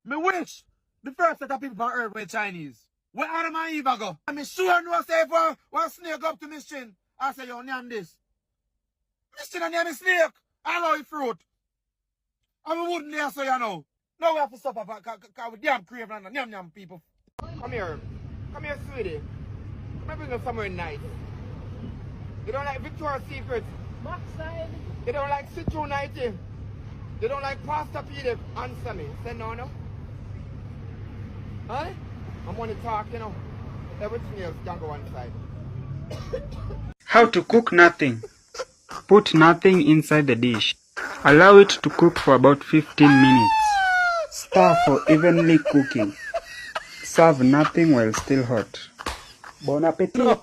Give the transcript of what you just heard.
Me wish the first set of people on earth were Chinese. Where Adam and Eve go? And me sure no say if one snake up to me chin, I say, yo, name this. Me chin and name me snake. I love fruit. And we wouldn't dare so you know. Now we have to suffer because we damn crave and yum people. Come here. Come here, sweetie. Come bring us somewhere nice. You don't like Victoria's Secret? Backside. You don't like Citron 90? You don't like Pasta Pedic? Answer me. Say no, no. Huh? I'm going to talk, you know. Everything else can go one side. How to cook nothing. Put nothing inside the dish. Allow it to cook for about 15 minutes. Stir for evenly cooking. Serve nothing while still hot. Bon appetit!